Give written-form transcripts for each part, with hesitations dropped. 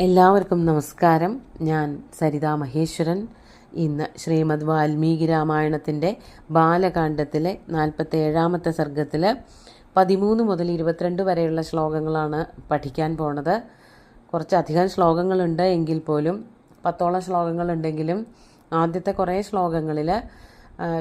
എല്ലാവർക്കും നമസ്കാരം. ഞാൻ സരിതാ മഹേശ്വരൻ. ഇന്ന് ശ്രീമദ് വാൽമീകി രാമായണത്തിൻ്റെ ബാലകാണ്ഡത്തിലെ 47-ാമത്തെ സർഗത്തിൽ 13 മുതൽ 22 വരെയുള്ള ശ്ലോകങ്ങളാണ് പഠിക്കാൻ പോണത്. കുറച്ചധികം ശ്ലോകങ്ങളുണ്ട് എങ്കിൽ പോലും 10ഓളം ശ്ലോകങ്ങളുണ്ടെങ്കിലും ആദ്യത്തെ കുറേ ശ്ലോകങ്ങളിൽ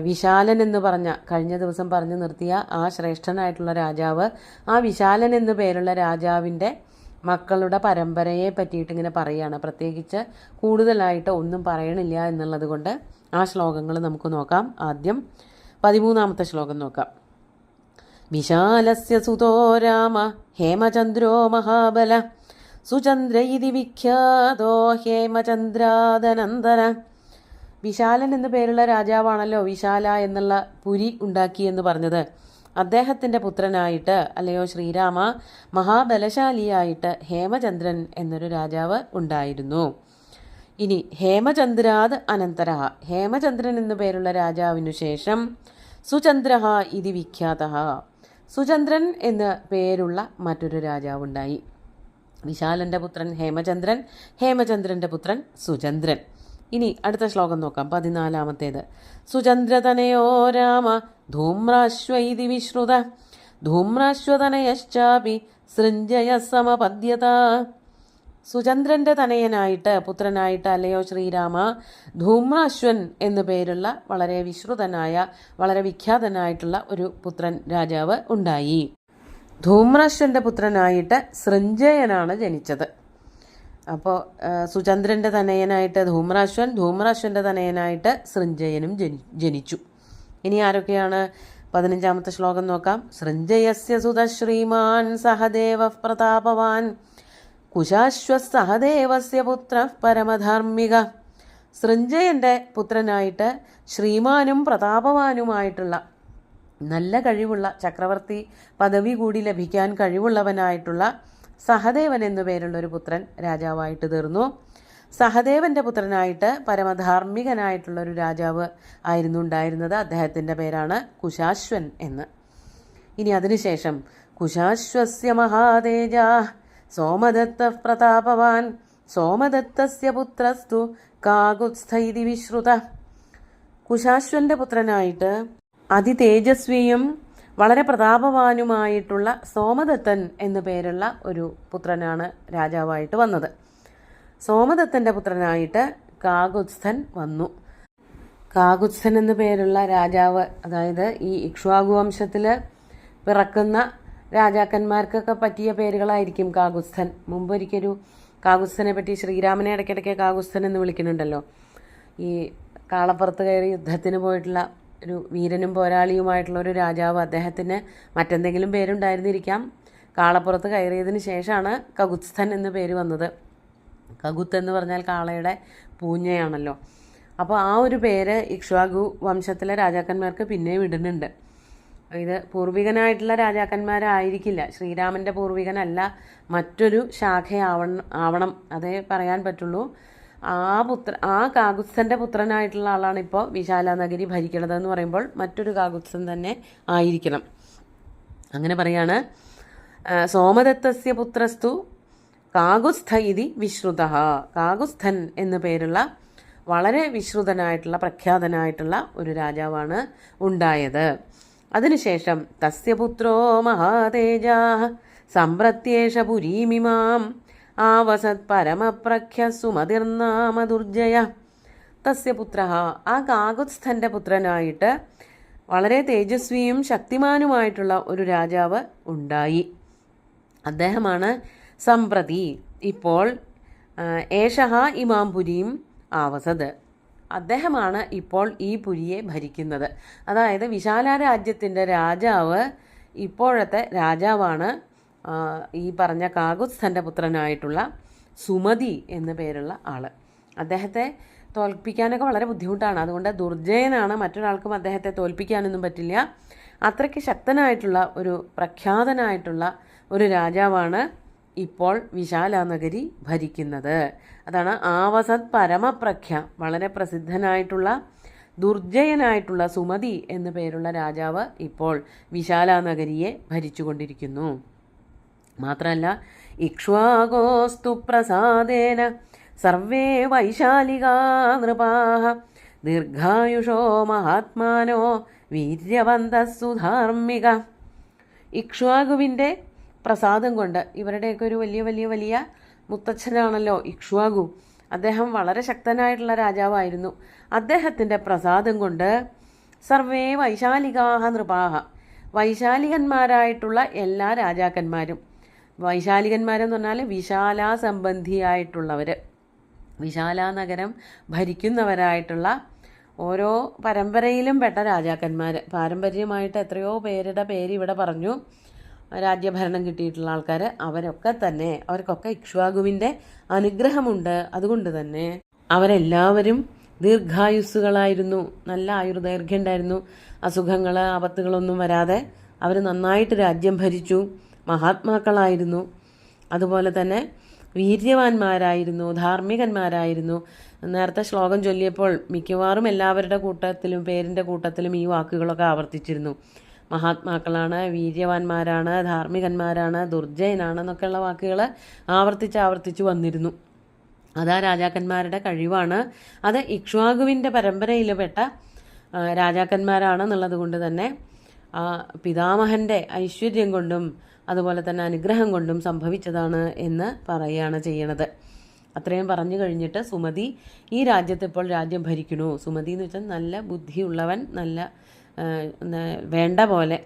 വിശാലൻ എന്ന് പറഞ്ഞ, കഴിഞ്ഞ ദിവസം പറഞ്ഞു നിർത്തിയ ആ ശ്രേഷ്ഠനായിട്ടുള്ള രാജാവ്, ആ വിശാലൻ എന്നു പേരുള്ള രാജാവിൻ്റെ മക്കളുടെ പരമ്പരയെ പറ്റിയിട്ട് ഇങ്ങനെ പറയുകയാണ്. പ്രത്യേകിച്ച് കൂടുതലായിട്ട് ഒന്നും പറയണില്ല എന്നുള്ളത് കൊണ്ട് ആ ശ്ലോകങ്ങൾ നമുക്ക് നോക്കാം. ആദ്യം 13-ാമത്തെ ശ്ലോകം നോക്കാം. വിശാലസ്യ സുതോ രാമ ഹേമചന്ദ്രോ മഹാബല സുചന്ദ്ര ഇതി വിഖ്യാതോ ഹേമചന്ദ്രാദനന്ദന. വിശാലൻ എന്നു പേരുള്ള രാജാവാണല്ലോ വിശാല എന്നുള്ള പുരി ഉണ്ടാക്കിയെന്ന് പറഞ്ഞത്. അദ്ദേഹത്തിൻ്റെ പുത്രനായിട്ട്, അല്ലയോ ശ്രീരാമ, മഹാബലശാലിയായിട്ട് ഹേമചന്ദ്രൻ എന്നൊരു രാജാവ് ഉണ്ടായിരുന്നു. ഇനി ഹേമചന്ദ്രാത് അനന്തര, ഹേമചന്ദ്രൻ എന്നു പേരുള്ള രാജാവിനു ശേഷം സുചന്ദ്ര ഇതി വിഖ്യാത, സുചന്ദ്രൻ എന്ന പേരുള്ള മറ്റൊരു രാജാവുണ്ടായി. വിശാലൻ്റെ പുത്രൻ ഹേമചന്ദ്രൻ, ഹേമചന്ദ്രൻ്റെ പുത്രൻ സുചന്ദ്രൻ. ഇനി അടുത്ത ശ്ലോകം നോക്കാം, 14-ാമത്തേത്. സുചന്ദ്രതനയോ രാമ ധൂമ്രാശ്വൈതി വിശ്രുത ധൂമ്രാശ്വതനയശ്ചാപി സൃഞ്ജയ സമപദ്യത. സുചന്ദ്രൻ്റെ തനയനായിട്ട്, പുത്രനായിട്ട്, അല്ലയോ ശ്രീരാമ, ധൂമ്രാശ്വൻ എന്നു പേരുള്ള വളരെ വിശ്രുതനായ, വളരെ വിഖ്യാതനായിട്ടുള്ള ഒരു പുത്രൻ രാജാവ് ഉണ്ടായി. ധൂമ്രാശ്വൻ്റെ പുത്രനായിട്ട് സൃഞ്ജയനാണ് ജനിച്ചത്. അപ്പോൾ സുചന്ദ്രൻ്റെ തനയനായിട്ട് ധൂമ്രാശ്വൻ, ധൂമ്രാശ്വൻ്റെ തനയനായിട്ട് സൃഞ്ജയനും ജനിച്ചു. ഇനി ആരൊക്കെയാണ്? 15-ാമത്തെ ശ്ലോകം നോക്കാം. സൃഞ്ജയസ്യ സുത ശ്രീമാൻ സഹദേവ പ്രതാപവാൻ കുശാശ്വസഹദേവസ്യ പുത്ര പരമധാർമ്മിക. സൃഞ്ജയൻ്റെ പുത്രനായിട്ട് ശ്രീമാനും പ്രതാപവാനുമായിട്ടുള്ള, നല്ല കഴിവുള്ള, ചക്രവർത്തി പദവി കൂടി ലഭിക്കാൻ കഴിവുള്ളവനായിട്ടുള്ള സഹദേവൻ എന്നു പേരുള്ളൊരു പുത്രൻ രാജാവായിട്ട് തീർന്നു. സഹദേവൻ്റെ പുത്രനായിട്ട് പരമധാർമ്മികനായിട്ടുള്ളൊരു രാജാവ് ആയിരുന്നു ഉണ്ടായിരുന്നത്. അദ്ദേഹത്തിൻ്റെ പേരാണ് കുശാശ്വൻ എന്ന്. ഇനി അതിനുശേഷം കുശാശ്വസ്യ മഹാതേജ സോമദത്ത പ്രതാപവാൻ സോമദത്തസ്യ പുത്രസ്തു കാകുത്സ്ഥൈതി വിശ്രുത. കുശാശ്വൻ്റെ പുത്രനായിട്ട് അതിതേജസ്വിയും വളരെ പ്രതാപവാനുമായിട്ടുള്ള സോമദത്തൻ എന്നു പേരുള്ള ഒരു പുത്രനാണ് രാജാവായിട്ട് വന്നത്. സോമദത്തൻ്റെ പുത്രനായിട്ട് കാകുത്സ്ഥൻ വന്നു. കാകുത്സ്ഥൻ എന്നു പേരുള്ള രാജാവ്, അതായത് ഈ ഇക്ഷ്വാകു വംശത്തിൽ പിറക്കുന്ന രാജാക്കന്മാർക്കൊക്കെ പറ്റിയ പേരുകളായിരിക്കും കാകുത്സ്ഥൻ. മുമ്പൊരിക്കൊരു കാകുത്സ്ഥനെ പറ്റി ശ്രീരാമനെ ഇടയ്ക്കിടയ്ക്ക് കാകുത്സ്ഥൻ എന്ന് വിളിക്കുന്നുണ്ടല്ലോ. ഈ കാളപ്പുറത്ത് കയറി യുദ്ധത്തിന് പോയിട്ടുള്ള ഒരു വീരനും പോരാളിയുമായിട്ടുള്ള ഒരു രാജാവ്, അദ്ദേഹത്തിന് മറ്റെന്തെങ്കിലും പേരുണ്ടായിരുന്നിരിക്കാം. കാളപ്പുറത്ത് കയറിയതിന് ശേഷമാണ് കകുത്സ്ഥൻ എന്ന പേര് വന്നത്. കകുത്ത് എന്ന് പറഞ്ഞാൽ കാളയുടെ പൂഞ്ഞയാണല്ലോ. അപ്പോൾ ആ ഒരു പേര് ഇക്ഷ്വാകു വംശത്തിലെ രാജാക്കന്മാർക്ക് പിന്നെയും ഇടുന്നുണ്ട്. ഇത് പൂർവികനായിട്ടുള്ള രാജാക്കന്മാരായിരിക്കില്ല, ശ്രീരാമൻ്റെ പൂർവികനല്ല, മറ്റൊരു ശാഖയാവണം, അതേ പറയാൻ പറ്റുള്ളൂ. ആ കാകുത്സ്ഥൻ്റെ പുത്രനായിട്ടുള്ള ആളാണ് ഇപ്പോൾ വിശാലനഗരി ഭരിക്കണതെന്ന് പറയുമ്പോൾ മറ്റൊരു കാകുത്സ്ഥൻ തന്നെ ആയിരിക്കണം. അങ്ങനെ പറയാണ്. സോമദത്തസ്യ പുത്രസ്തു കാകുത്സ്ഥ ഇതി വിശ്രുത. കാകുത്സ്ഥൻ എന്നു പേരുള്ള വളരെ വിശ്രുതനായിട്ടുള്ള, പ്രഖ്യാതനായിട്ടുള്ള ഒരു രാജാവാണ് ഉണ്ടായത്. അതിനുശേഷം തസ്യ പുത്രോ മഹാതേജ സമ്പ്രത്യേഷ പുരീമിമാം ആവസത് പരമപ്രഖ്യ സുമതിർനാമ ദുർജയ. തസ്യ പുത്ര, ആ കാകുത്സ്ഥൻ്റെ പുത്രനായിട്ട് വളരെ തേജസ്വിയും ശക്തിമാനുമായിട്ടുള്ള ഒരു രാജാവ് ഉണ്ടായി. അദ്ദേഹമാണ് സമ്പ്രതി, ഇപ്പോൾ ഏഷഹ ഇമാം പുരിയും ആവസത്, അദ്ദേഹമാണ് ഇപ്പോൾ ഈ പുരിയെ ഭരിക്കുന്നത്. അതായത് വിശാല രാജ്യത്തിൻ്റെ രാജാവ്, ഇപ്പോഴത്തെ രാജാവാണ് ഈ പറഞ്ഞ കാകുത്സ്ഥൻ്റെ പുത്രനായിട്ടുള്ള സുമതി എന്നു പേരുള്ള ആള്. അദ്ദേഹത്തെ തോൽപ്പിക്കാനൊക്കെ വളരെ ബുദ്ധിമുട്ടാണ്. അതുകൊണ്ട് ദുർജയനാണ്, മറ്റൊരാൾക്കും അദ്ദേഹത്തെ തോൽപ്പിക്കാനൊന്നും പറ്റില്ല. അത്രയ്ക്ക് ശക്തനായിട്ടുള്ള ഒരു പ്രഖ്യാതനായിട്ടുള്ള ഒരു രാജാവാണ് ഇപ്പോൾ വിശാലനഗരി ഭരിക്കുന്നത്. അതാണ് ആവസത് പരമപ്രഖ്യ, വളരെ പ്രസിദ്ധനായിട്ടുള്ള ദുർജയനായിട്ടുള്ള സുമതി എന്നു പേരുള്ള രാജാവ് ഇപ്പോൾ വിശാലനഗരിയെ ഭരിച്ചുകൊണ്ടിരിക്കുന്നു. മാത്രമല്ല ഇക്ഷ്വാകോസ്തു പ്രസാദേന സർവേ വൈശാലികാ നൃപാഃ ദീർഘായുഷോ മഹാത്മാനോ വീര്യവന്തസ്സു ധാർമ്മിക. ഇക്ഷ്വാകുവിൻ്റെ പ്രസാദം കൊണ്ട്, ഇവരുടെയൊക്കെ ഒരു വലിയ വലിയ വലിയ മുത്തച്ഛനാണല്ലോ ഇക്ഷ്വാകു, അദ്ദേഹം വളരെ ശക്തനായിട്ടുള്ള രാജാവായിരുന്നു. അദ്ദേഹത്തിൻ്റെ പ്രസാദം കൊണ്ട് സർവേ വൈശാലികാഹ നൃപാഹ, വൈശാലികന്മാരായിട്ടുള്ള എല്ലാ രാജാക്കന്മാരും, വൈശാലികന്മാരെന്ന് പറഞ്ഞാൽ വിശാല സംബന്ധിയായിട്ടുള്ളവർ, വിശാല നഗരം ഭരിക്കുന്നവരായിട്ടുള്ള ഓരോ പരമ്പരയിലും പെട്ട രാജാക്കന്മാർ, പാരമ്പര്യമായിട്ട് എത്രയോ പേരുടെ പേര് ഇവിടെ പറഞ്ഞു, രാജ്യഭരണം കിട്ടിയിട്ടുള്ള ആൾക്കാർ, അവർക്കൊക്കെ ഇക്ഷ്വാകുവിൻ്റെ അനുഗ്രഹമുണ്ട്. അതുകൊണ്ട് തന്നെ അവരെല്ലാവരും ദീർഘായുസ്സുകളായിരുന്നു, നല്ല ആയുർദൈർഘ്യം ഉണ്ടായിരുന്നു, അസുഖങ്ങൾ ആപത്തുകളൊന്നും വരാതെ അവർ നന്നായിട്ട് രാജ്യം ഭരിച്ചു, മഹാത്മാക്കളായിരുന്നു. അതുപോലെ തന്നെ വീര്യവാന്മാരായിരുന്നു, ധാർമ്മികന്മാരായിരുന്നു. നേരത്തെ ശ്ലോകം ചൊല്ലിയപ്പോൾ മിക്കവാറും എല്ലാവരുടെ കൂട്ടത്തിലും പേരിൻ്റെ കൂട്ടത്തിലും ഈ വാക്കുകളൊക്കെ ആവർത്തിച്ചിരുന്നു. മഹാത്മാക്കളാണ്, വീര്യവാന്മാരാണ്, ധാർമ്മികന്മാരാണ്, ദുർജയനാണെന്നൊക്കെയുള്ള വാക്കുകൾ ആവർത്തിച്ച് വന്നിരുന്നു. അതാ രാജാക്കന്മാരുടെ കഴിവാണ്. അത് ഇക്ഷ്വാകുവിൻ്റെ പരമ്പരയിൽ പെട്ട രാജാക്കന്മാരാണെന്നുള്ളത് കൊണ്ട് തന്നെ പിതാമഹൻ്റെ ഐശ്വര്യം കൊണ്ടും അതുപോലെ തന്നെ അനുഗ്രഹം കൊണ്ടും സംഭവിച്ചതാണ് എന്ന് പറയുകയാണ് ചെയ്യണത്. അത്രയും പറഞ്ഞു കഴിഞ്ഞിട്ട് സുമതി ഈ രാജ്യത്ത് ഇപ്പോൾ രാജ്യം ഭരിക്കണു. സുമതി എന്ന് വെച്ചാൽ നല്ല ബുദ്ധിയുള്ളവൻ, നല്ല വേണ്ട പോലെ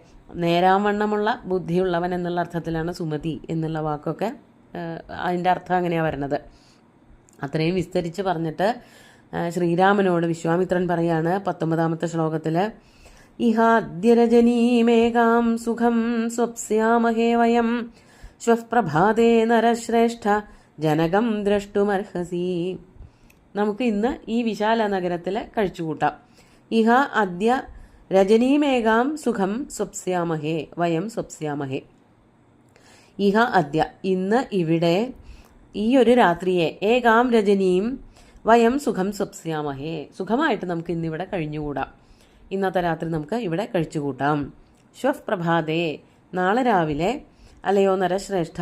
നേരാവണ്ണമുള്ള ബുദ്ധിയുള്ളവൻ എന്നുള്ള അർത്ഥത്തിലാണ് സുമതി എന്നുള്ള വാക്കൊക്കെ, അതിൻ്റെ അർത്ഥം അങ്ങനെയാണ് വരുന്നത്. അത്രയും വിസ്തരിച്ച് പറഞ്ഞിട്ട് ശ്രീരാമനോട് വിശ്വാമിത്രൻ പറയാണ് 19ാമത്തെ ശ്ലോകത്തിൽ, ഇഹാദ്യരജനീമേകാം സുഖം സ്വപ്സ്യാമഹേ വയം ശ്വഃ പ്രഭാതേ നരശ്രേഷ്ഠ ജനകം ദ്രഷ്ടുമർഹസി. നമുക്ക് ഇന്ന് ഈ വിശാല നഗരത്തിൽ കഴിച്ചുകൂട്ടാം. ഇഹ അദ്യ രജനീമേകാം സുഖം സ്വപ്സ്യാമഹേ വയം സ്വപ്സ്യാമഹേ. ഇഹ അദ്യ ഇന്ന് ഇവിടെ, ഈ ഒരു രാത്രിയെ, ഏകാം രജനീം വയം സുഖം സ്വപ്സ്യാമഹേ, സുഖമായിട്ട് നമുക്ക് ഇന്നിവിടെ കഴിഞ്ഞുകൂടാം. ഇന്നത്തെ രാത്രി നമുക്ക് ഇവിടെ കഴിച്ചുകൂട്ടാം. ശ്വഃ പ്രഭാതേ നാളെ രാവിലെ, അല്ലയോ നരശ്രേഷ്ഠ,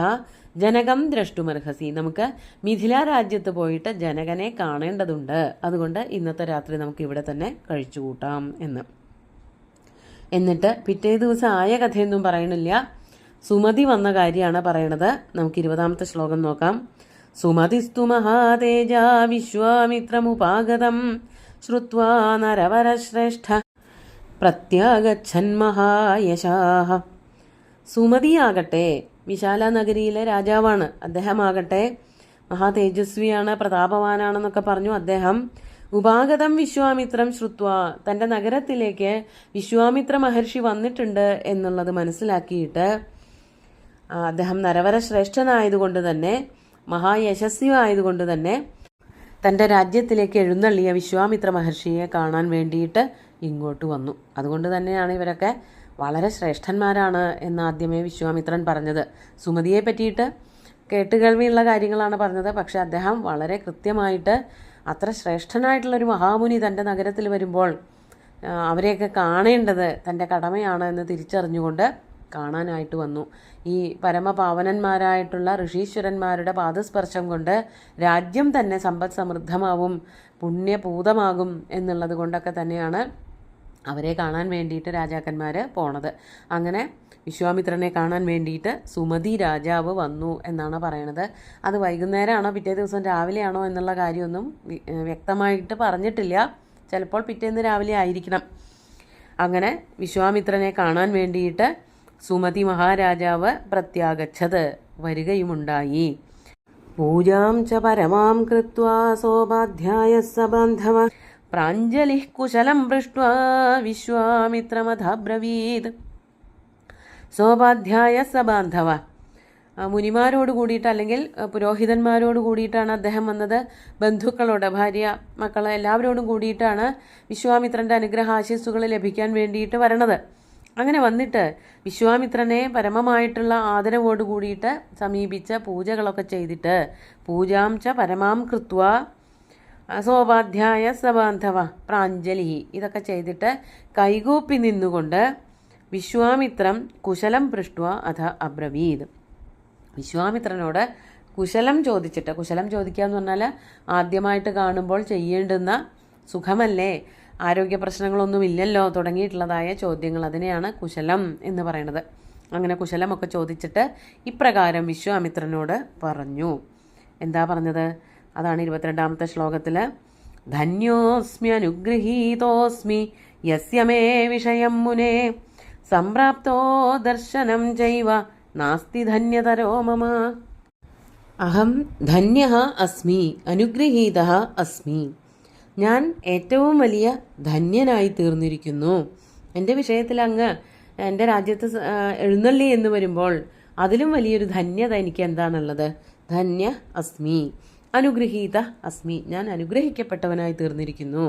ജനകം ദ്രഷ്ടുമർഹസി, നമുക്ക് മിഥില രാജ്യത്ത് പോയിട്ട് ജനകനെ കാണേണ്ടതുണ്ട്. അതുകൊണ്ട് ഇന്നത്തെ രാത്രി നമുക്ക് ഇവിടെ തന്നെ കഴിച്ചുകൂട്ടാം എന്ന്. എന്നിട്ട് പിറ്റേ ദിവസം ആയ കഥയൊന്നും പറയണില്ല, സുമതി വന്ന കാര്യമാണ് പറയണത്. നമുക്ക് 20ാമത്തെ ശ്ലോകം നോക്കാം. സുമതിസ്തു മഹാതേജ വിശ്വാമിത്രമുപാഗതം ശ്രുത്വാ നരവരശ്രേഷ്ഠ പ്രത്യാഗച്ഛൻ മഹായശാഃ. സുമതിയാകട്ടെ വിശാല നഗരിയിലെ രാജാവാണ്, അദ്ദേഹമാകട്ടെ മഹാതേജസ്വിയാണ്, പ്രതാപവാനാണെന്നൊക്കെ പറഞ്ഞു. അദ്ദേഹം ഉപാഗതം വിശ്വാമിത്രം ശ്രുത്വ, തൻ്റെ നഗരത്തിലേക്ക് വിശ്വാമിത്ര മഹർഷി വന്നിട്ടുണ്ട് എന്നുള്ളത് മനസ്സിലാക്കിയിട്ട്, അദ്ദേഹം നരവര ശ്രേഷ്ഠനായതുകൊണ്ട് തന്നെ, മഹായശസ്വി ആയതുകൊണ്ട് തന്നെ തൻ്റെ രാജ്യത്തിലേക്ക് എഴുന്നള്ളിയ വിശ്വാമിത്ര മഹർഷിയെ കാണാൻ വേണ്ടിയിട്ട് ഇങ്ങോട്ട് വന്നു. അതുകൊണ്ട് തന്നെയാണ് ഇവരൊക്കെ വളരെ ശ്രേഷ്ഠന്മാരാണ് എന്ന് ആദ്യമേ വിശ്വാമിത്രൻ പറഞ്ഞത്. സുമതിയെ പറ്റിയിട്ട് കേട്ടുകേൾവിയുള്ള കാര്യങ്ങളാണ് പറഞ്ഞത്. പക്ഷെ അദ്ദേഹം വളരെ കൃത്യമായിട്ട് അത്ര ശ്രേഷ്ഠനായിട്ടുള്ളൊരു മഹാമുനി തൻ്റെ നഗരത്തിൽ വരുമ്പോൾ അവരെയൊക്കെ കാണേണ്ടത് തൻ്റെ കടമയാണ് എന്ന് തിരിച്ചറിഞ്ഞുകൊണ്ട് കാണാനായിട്ട് വന്നു. ഈ പരമപാവനന്മാരായിട്ടുള്ള ഋഷീശ്വരന്മാരുടെ പാദസ്പർശം കൊണ്ട് രാജ്യം തന്നെ സമ്പദ് സമൃദ്ധമാവും, പുണ്യപൂതമാകും എന്നുള്ളത് കൊണ്ടൊക്കെ തന്നെയാണ് അവരെ കാണാൻ വേണ്ടിയിട്ട് രാജാക്കന്മാർ പോണത്. അങ്ങനെ വിശ്വാമിത്രനെ കാണാൻ വേണ്ടിയിട്ട് സുമതി രാജാവ് വന്നു എന്നാണ് പറയണത്. അത് വൈകുന്നേരമാണോ പിറ്റേ ദിവസം രാവിലെയാണോ എന്നുള്ള കാര്യമൊന്നും വ്യക്തമായിട്ട് പറഞ്ഞിട്ടില്ല. ചിലപ്പോൾ പിറ്റേന്ന് രാവിലെ ആയിരിക്കണം. അങ്ങനെ വിശ്വാമിത്രനെ കാണാൻ വേണ്ടിയിട്ട് സുമതി മഹാരാജാവ് പ്രത്യാഗച്ഛത് വരികയുമുണ്ടായി. പൂജാം ച പരമാം കൃത്വാ സോപാധ്യായ സബാന്ധവ പ്രാഞ്ജലിഃ കുശലം പൃഷ്ട്വാ വിശ്വാമിത്രമഥബ്രവീത്. സോപാധ്യായ സബാന്ധവ, മുനിമാരോട് കൂടിയിട്ട് അല്ലെങ്കിൽ പുരോഹിതന്മാരോട് കൂടിയിട്ടാണ് അദ്ദേഹം വന്നത്. ബന്ധുക്കളോട്, ഭാര്യ, മക്കളെ എല്ലാവരോടും കൂടിയിട്ടാണ് വിശ്വാമിത്രൻ്റെ അനുഗ്രഹാശിസ്സുകൾ ലഭിക്കാൻ വേണ്ടിയിട്ട് വരണത്. അങ്ങനെ വന്നിട്ട് വിശ്വാമിത്രനെ പരമമായിട്ടുള്ള ആദരവോട് കൂടിയിട്ട് സമീപിച്ച പൂജകളൊക്കെ ചെയ്തിട്ട്, പൂജാം ച പരമാം കൃത്വ സോപാധ്യായ സബാന്ധവ പ്രാഞ്ജലി, ഇതൊക്കെ ചെയ്തിട്ട് കൈകൂപ്പി നിന്നുകൊണ്ട് വിശ്വാമിത്രം കുശലം പൃഷ്ട്വ അഥ അബ്രവീത്, വിശ്വാമിത്രനോട് കുശലം ചോദിച്ചിട്ട്, കുശലം ചോദിക്കുക എന്ന് പറഞ്ഞാൽ ആദ്യമായിട്ട് കാണുമ്പോൾ ചെയ്യേണ്ടുന്ന സുഖമല്ലേ, ആരോഗ്യ പ്രശ്നങ്ങളൊന്നുമില്ലല്ലോ തുടങ്ങിയിട്ടുള്ളതായ ചോദ്യങ്ങൾ, അതിനെയാണ് കുശലം എന്ന് പറയുന്നത്. അങ്ങനെ കുശലമൊക്കെ ചോദിച്ചിട്ട് ഇപ്രകാരം വിശ്വാമിത്രനോട് പറഞ്ഞു. എന്താ പറഞ്ഞത്? അതാണ് 22ാമത്തെ ശ്ലോകത്തിൽ. ധന്യോസ്മി അനുഗൃഹീതോസ്മി യസ്യ മേ വിഷയം മുനേ സംപ്രാപ്തോ ദർശനം ചൈവ നാസ്തി ധന്യതരോ മമ. അഹം ധന്യഃ അസ്മി അനുഗൃഹീതഃ അസ്മി. ഞാൻ ഏറ്റവും വലിയ ധന്യനായി തീർന്നിരിക്കുന്നു. എൻ്റെ വിഷയത്തിൽ അങ്ങ് എൻ്റെ രാജ്യത്ത് എഴുന്നള്ളി എന്ന് വരുമ്പോൾ അതിലും വലിയൊരു ധന്യത എനിക്ക് എന്താണുള്ളത്? ധന്യ അസ്മി അനുഗൃഹീത അസ്മി. ഞാൻ അനുഗ്രഹിക്കപ്പെട്ടവനായി തീർന്നിരിക്കുന്നു.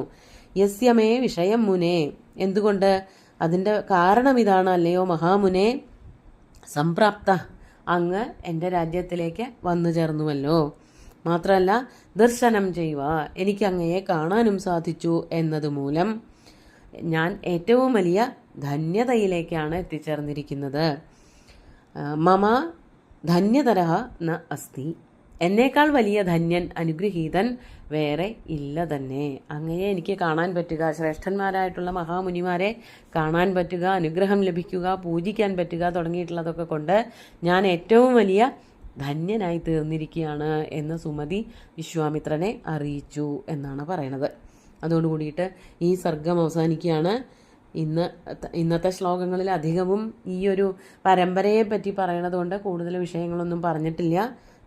യസ്യമേ വിഷയം മുനേ. എന്തുകൊണ്ട്? അതിൻ്റെ കാരണം ഇതാണ്, അല്ലയോ മഹാമുനെ. സംപ്രാപ്ത, അങ്ങ് എൻ്റെ രാജ്യത്തിലേക്ക് വന്നു ചേർന്നുവല്ലോ. മാത്രമല്ല ദർശനം ചെയ്യുക, എനിക്ക് അങ്ങയെ കാണാനും സാധിച്ചു എന്നതുമൂലം ഞാൻ ഏറ്റവും വലിയ ധന്യതയിലേക്കാണ് എത്തിച്ചേർന്നിരിക്കുന്നത്. മമ ധന്യതരഃ ന അസ്തി. എന്നേക്കാൾ വലിയ ധന്യൻ, അനുഗ്രഹീതൻ വേറെ ഇല്ല തന്നെ. അങ്ങയെ എനിക്ക് കാണാൻ പറ്റുക, ശ്രേഷ്ഠന്മാരായിട്ടുള്ള മഹാമുനിമാരെ കാണാൻ പറ്റുക, അനുഗ്രഹം ലഭിക്കുക, പൂജിക്കാൻ പറ്റുക തുടങ്ങിയിട്ടുള്ളതൊക്കെ കൊണ്ട് ഞാൻ ഏറ്റവും വലിയ ധന്യനായി തീർന്നിരിക്കുകയാണ് എന്ന് സുമതി വിശ്വാമിത്രനെ അറിയിച്ചു എന്നാണ് പറയണത്. അതോടുകൂടിയിട്ട് ഈ സർഗം അവസാനിക്കുകയാണ്. ഇന്നത്തെ ശ്ലോകങ്ങളിൽ അധികവും ഈ ഒരു പരമ്പരയെ പറ്റി പറയണത് കൊണ്ട് കൂടുതൽ വിഷയങ്ങളൊന്നും പറഞ്ഞിട്ടില്ല.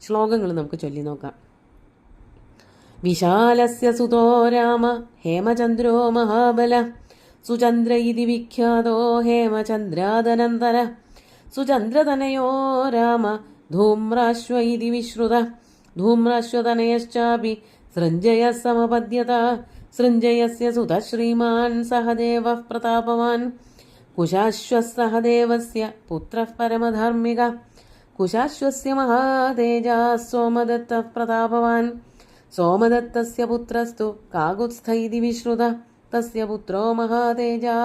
ശ്ലോകങ്ങൾ നമുക്ക് ചൊല്ലി നോക്കാം. വിശാലസ്യ സുതോ രാമ ഹേമചന്ദ്രോ മഹാബല സുചന്ദ്ര ഇതി വിഖ്യാതോ ഹേമചന്ദ്രാദനന്തര സുചന്ദ്രതനയോ രാമ ധൂമ്രാശ്വ ഇതി വിശ്രുത ധൂമ്രാശ്വതനയശ്ചാപി സൃഞ്ജയ സമപദ്യത സൃഞ്ജയസ്യ സുത ശ്രീമാൻ സഹദേവഃ പ്രതാപവാൻ കുശാശ്വഃ സഹദേവസ്യ പുത്രഃ പരമധാർമ്മിക കുശാശ്വസ്യ മഹാതേജാ സോമദത്തഃ പ്രതാപവാൻ സോമദത്തസ്യ പുത്രസ്തു കാകുത്സ്ഥ ഇതി വിശ്രുത തസ്യ പുത്രോ മഹാതേജാ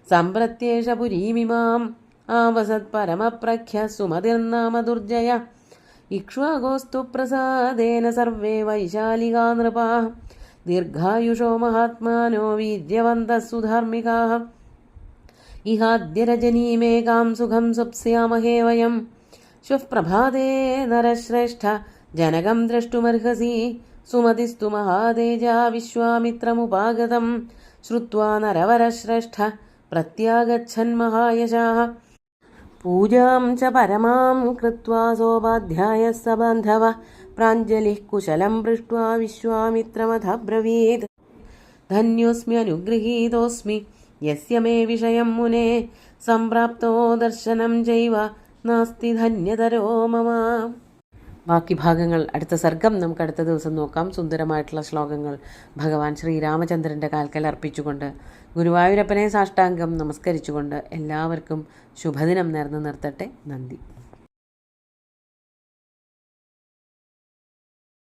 സംപ്രത്യേഷ പുരീമിമാം ആവസത് പരമപ്രഖ്യ സുമതിർനാമ ദുർജയ ഇക്ഷ്വാകോസ്തു പ്രസാദേന സർവേ വൈശാലികാ നൃപാഃ ദീർഘായുഷോ മഹാത്മാനോ വീര്യവന്തഃ സുധാർമ്മികാഃ ഇഹാദ്യ രജനീമേകാം സുഖം സ്വപ്സ്യാമഹേ വയം ശ്വഃ പ്രഭാതേ നരശ്രേഷ്ഠ ജനകം ദ്രഷ്ടുമർഹസി സുമതിസ്തു മഹാതേജാ വിശ്വാമിത്രമുപാഗതം ശ്രുത്വാ നരവരശ്രേഷ്ഠ പ്രത്യാഗച്ഛൻ മഹായശാഃ പൂജാം ച പരമാം കൃത്വാ സോപാധ്യായഃ സ ബാന്ധവഃ പ്രാഞ്ജലിഃ കുശലം പൃഷ്ട്വാ വിശ്വാമിത്രമഥബ്രവീത് ധന്യോസ്മി അനുഗൃഹീതോസ്മി യസ്യ മേ വിഷയം മുനേ സംപ്രാപ്തോ ദർശനം ചൈവ നാസ്തി ധന്യതരോ മമ. ബാക്കി ഭാഗങ്ങൾ, അടുത്ത സർഗം നമുക്ക് അടുത്ത ദിവസം നോക്കാം. സുന്ദരമായിട്ടുള്ള ശ്ലോകങ്ങൾ ഭഗവാൻ ശ്രീരാമചന്ദ്രൻ്റെ കാൽക്കൽ അർപ്പിച്ചുകൊണ്ട് ഗുരുവായൂരപ്പനെ സാഷ്ടാംഗം നമസ്കരിച്ചുകൊണ്ട് എല്ലാവർക്കും ശുഭദിനം നേർന്നു നിർത്തട്ടെ. നന്ദി.